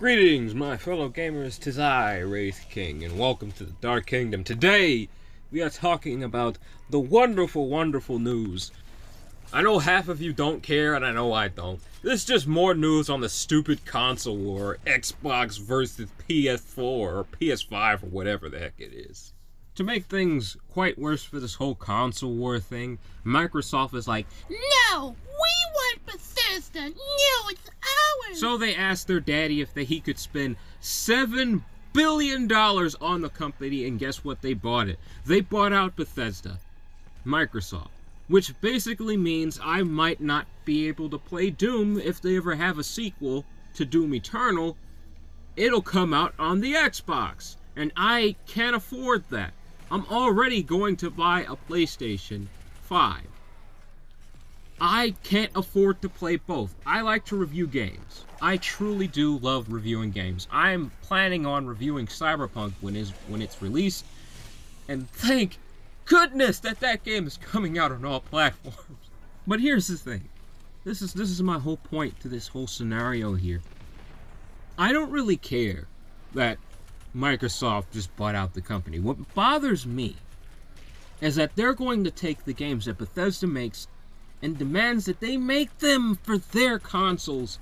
Greetings, my fellow gamers, 'tis I, Wraith King, and welcome to the Dark Kingdom. Today, we are talking about the wonderful, wonderful news. I know half of you don't care, and I know I don't. This is just more news on the stupid console war, Xbox versus PS4, or PS5, or whatever the heck it is. To make things quite worse for this whole console war thing, Microsoft is like, no, we want Bethesda. No, it's ours. So they asked their daddy if he could spend $7 billion on the company, and guess what? They bought it. They bought out Bethesda, Microsoft, which basically means I might not be able to play Doom if they ever have a sequel to Doom Eternal. It'll come out on the Xbox, and I can't afford that. I'm already going to buy a PlayStation 5. I can't afford to play both. I like to review games. I truly do love reviewing games. I'm planning on reviewing Cyberpunk when it's released, and thank goodness that game is coming out on all platforms. But here's the thing. This is my whole point to this whole scenario here. I don't really care that Microsoft just bought out the company. What bothers me is that they're going to take the games that Bethesda makes and demands that they make them for their consoles,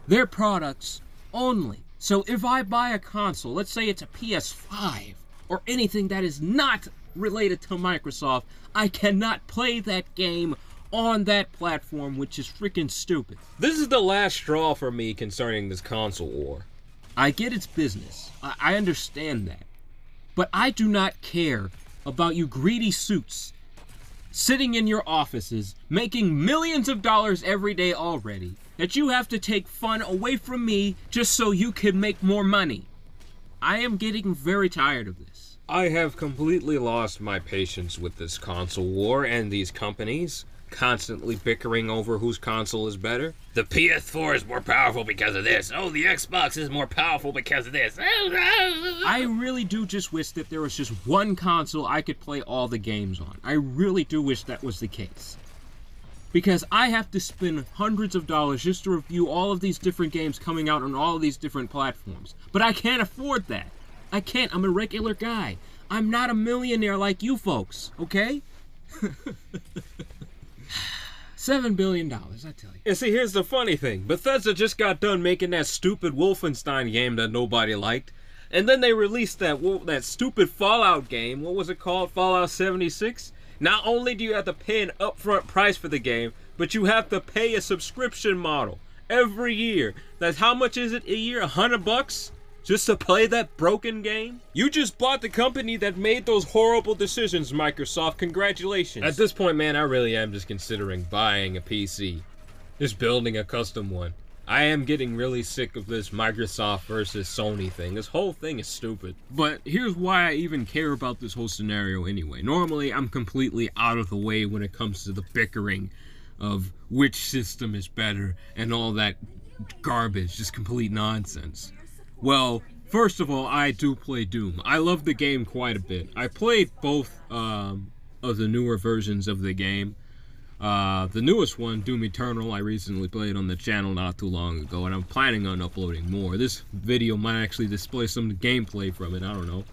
their products only. So if I buy a console, let's say it's a PS5 or anything that is not related to Microsoft, I cannot play that game on that platform, which is freaking stupid. This is the last straw for me concerning this console war. I get it's business. I understand that. But I do not care about you greedy suits sitting in your offices making millions of dollars every day already, that you have to take fun away from me just so you can make more money. I am getting very tired of this. I have completely lost my patience with this console war and these companies constantly bickering over whose console is better. The PS4 is more powerful because of this. Oh, the Xbox is more powerful because of this. I really do just wish that there was just one console I could play all the games on. I really do wish that was the case. Because I have to spend hundreds of dollars just to review all of these different games coming out on all of these different platforms. But I can't afford that. I can't. I'm a regular guy. I'm not a millionaire like you folks, okay? $7 billion, I tell you. And see, here's the funny thing. Bethesda just got done making that stupid Wolfenstein game that nobody liked. And then they released that stupid Fallout game. What was it called? Fallout 76? Not only do you have to pay an upfront price for the game, but you have to pay a subscription model every year. That's how much is it a year? $100? Just to play that broken game? You just bought the company that made those horrible decisions, Microsoft. Congratulations. At this point, man, I really am just considering buying a PC. Just building a custom one. I am getting really sick of this Microsoft versus Sony thing. This whole thing is stupid. But here's why I even care about this whole scenario anyway. Normally, I'm completely out of the way when it comes to the bickering of which system is better and all that garbage. Just complete nonsense. Well, first of all, I do play Doom. I love the game quite a bit. I played both of the newer versions of the game. The newest one, Doom Eternal, I recently played on the channel not too long ago, and I'm planning on uploading more. This video might actually display some gameplay from it, I don't know.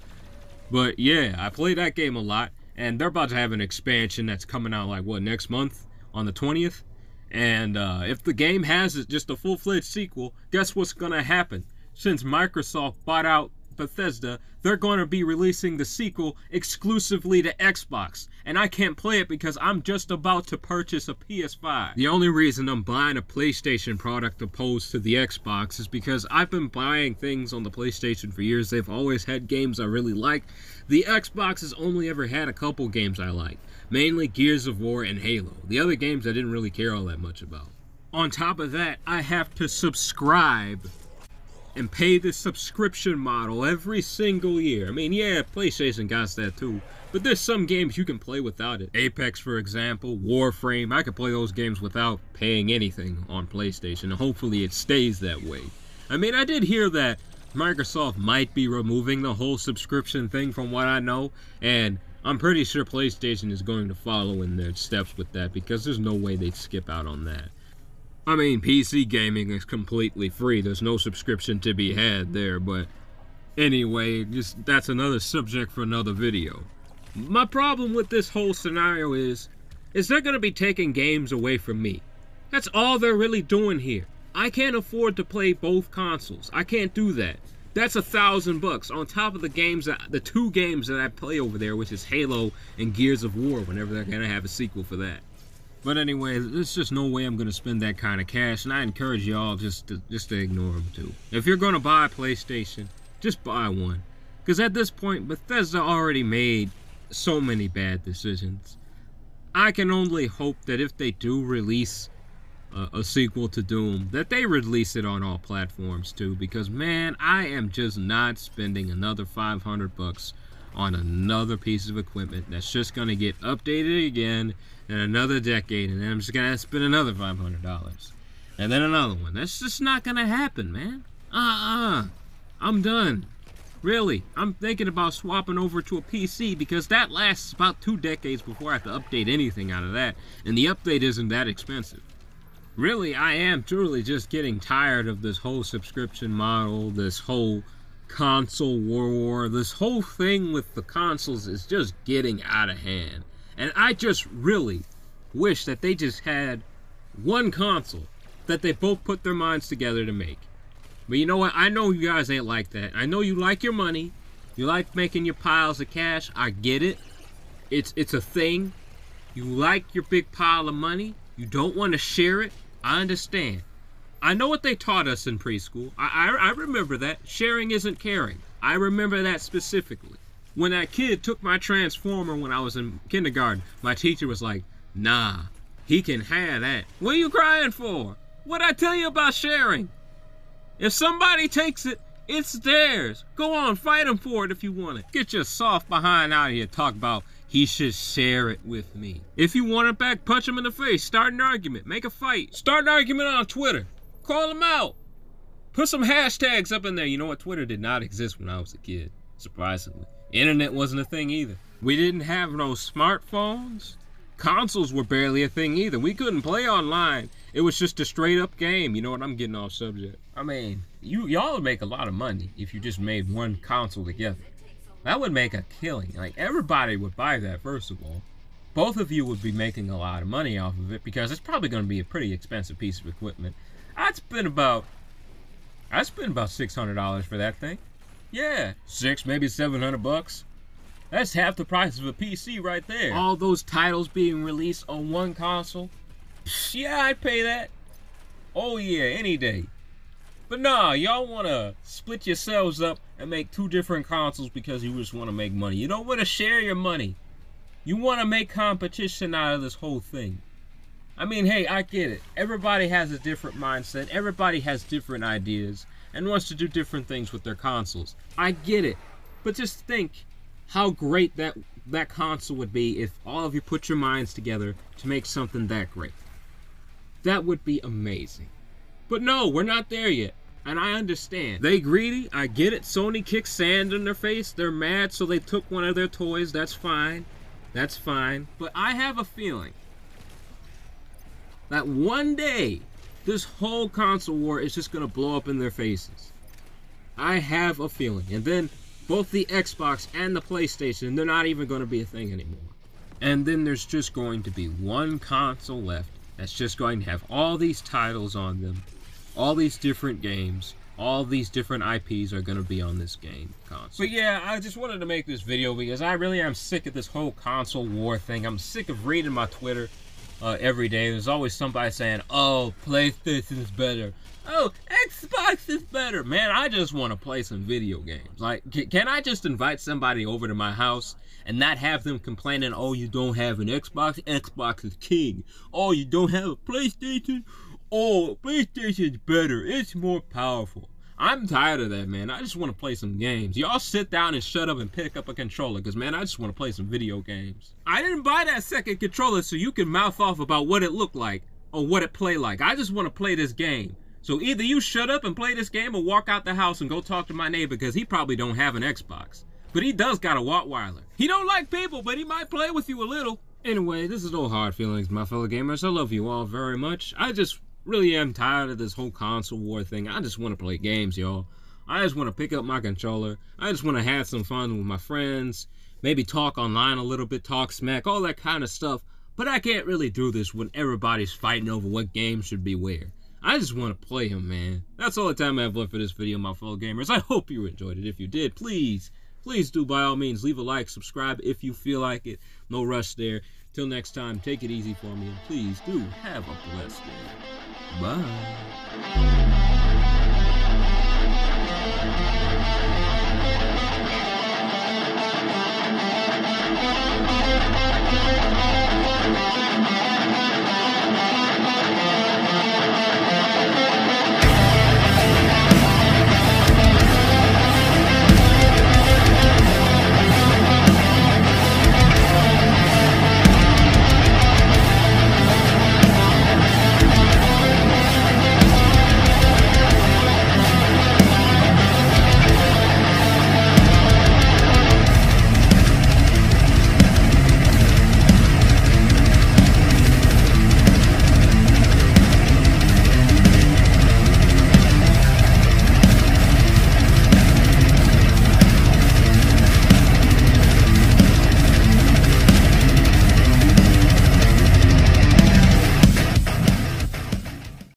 But yeah, I played that game a lot, and they're about to have an expansion that's coming out like, what, next month? On the 20th? And if the game has just a full-fledged sequel, guess what's gonna happen? Since Microsoft bought out Bethesda, they're going to be releasing the sequel exclusively to Xbox. And I can't play it because I'm just about to purchase a PS5. The only reason I'm buying a PlayStation product opposed to the Xbox is because I've been buying things on the PlayStation for years. They've always had games I really like. The Xbox has only ever had a couple games I like. Mainly Gears of War and Halo. The other games I didn't really care all that much about. On top of that, I have to subscribe and pay the subscription model every single year. I mean, yeah, PlayStation got that too, but there's some games you can play without it. Apex, for example, Warframe, I could play those games without paying anything on PlayStation, and hopefully it stays that way. I mean, I did hear that Microsoft might be removing the whole subscription thing from what I know, and I'm pretty sure PlayStation is going to follow in their steps with that, because there's no way they'd skip out on that. I mean, PC gaming is completely free. There's no subscription to be had there, but anyway, that's another subject for another video. My problem with this whole scenario is they're gonna be taking games away from me. That's all they're really doing here. I can't afford to play both consoles. I can't do that. That's $1,000 on top of the two games that I play over there, which is Halo and Gears of War, whenever they're gonna have a sequel for that. But anyway, there's just no way I'm gonna spend that kind of cash, and I encourage y'all just to ignore them too. If you're gonna buy a PlayStation, just buy one, because at this point, Bethesda already made so many bad decisions. I can only hope that if they do release a sequel to Doom, that they release it on all platforms too, because man, I am just not spending another $500 on another piece of equipment that's just gonna get updated again in another decade, and then I'm just gonna spend another $500 and then another one. That's just not gonna happen, man. I'm done. Really, I'm thinking about swapping over to a PC, because that lasts about 2 decades before I have to update anything out of that, and the update isn't that expensive. Really, I am truly just getting tired of this whole subscription model, this whole console war. This whole thing with the consoles is just getting out of hand. And I just really wish that they just had one console that they both put their minds together to make. But you know what? I know you guys ain't like that. I know you like your money. You like making your piles of cash. I get it. It's a thing. You like your big pile of money. You don't want to share it. I understand. I know what they taught us in preschool. I remember that. Sharing isn't caring. I remember that specifically. When that kid took my Transformer when I was in kindergarten, my teacher was like, nah, he can have that. What are you crying for? What'd I tell you about sharing? If somebody takes it, it's theirs. Go on, fight him for it if you want it. Get your soft behind out of here. Talk about he should share it with me. If you want it back, punch him in the face. Start an argument. Make a fight. Start an argument on Twitter. Call him out. Put some hashtags up in there. You know what? Twitter did not exist when I was a kid, surprisingly. Internet wasn't a thing either. We didn't have no smartphones. Consoles were barely a thing either. We couldn't play online. It was just a straight up game. You know what? I'm getting off subject. I mean, y'all would make a lot of money if you just made one console together. That would make a killing. Like, everybody would buy that, first of all. Both of you would be making a lot of money off of it, because it's probably going to be a pretty expensive piece of equipment. I'd spend about $600 for that thing. Yeah, maybe $700. That's half the price of a PC right there. All those titles being released on one console? Yeah, I'd pay that. Oh yeah, any day. But nah, y'all want to split yourselves up and make 2 different consoles because you just want to make money. You don't want to share your money. You want to make competition out of this whole thing. I mean, hey, I get it. Everybody has a different mindset. Everybody has different ideas and wants to do different things with their consoles. I get it. But just think how great that console would be if all of you put your minds together to make something that great. That would be amazing. But no, we're not there yet. And I understand. They greedy, I get it. Sony kicks sand in their face. They're mad, so they took one of their toys. That's fine. That's fine. But I have a feeling that one day, this whole console war is just going to blow up in their faces. I have a feeling. And then both the Xbox and the PlayStation, they're not even going to be a thing anymore. And then there's just going to be one console left that's just going to have all these titles on them. All these different games, all these different IPs are going to be on this game console. But yeah, I just wanted to make this video because I really am sick of this whole console war thing. I'm sick of reading my Twitter every day. There's always somebody saying, oh, PlayStation is better. Oh, Xbox is better. Man, I just want to play some video games. Like, can I just invite somebody over to my house and not have them complaining, oh, you don't have an Xbox? Xbox is king. Oh, you don't have a PlayStation? Oh, PlayStation's better. It's more powerful. I'm tired of that, man. I just want to play some games. Y'all sit down and shut up and pick up a controller, because, man, I just want to play some video games. I didn't buy that second controller so you can mouth off about what it looked like or what it played like. I just want to play this game. So either you shut up and play this game or walk out the house and go talk to my neighbor, because he probably don't have an Xbox. But he does got a Wattweiler. He don't like people, but he might play with you a little. Anyway, this is no hard feelings, my fellow gamers. I love you all very much. I just Really am tired of this whole console war thing. I just want to play games, y'all. I just want to pick up my controller. I just want to have some fun with my friends. Maybe talk online a little bit, talk smack, all that kind of stuff. But I can't really do this when everybody's fighting over what game should be where. I just want to play them, man. That's all the time I have left for this video, my fellow gamers. I hope you enjoyed it. If you did, please do, by all means, leave a like, subscribe if you feel like it. No rush there. Till next time, take it easy for me, and please do have a blessed day. Bye.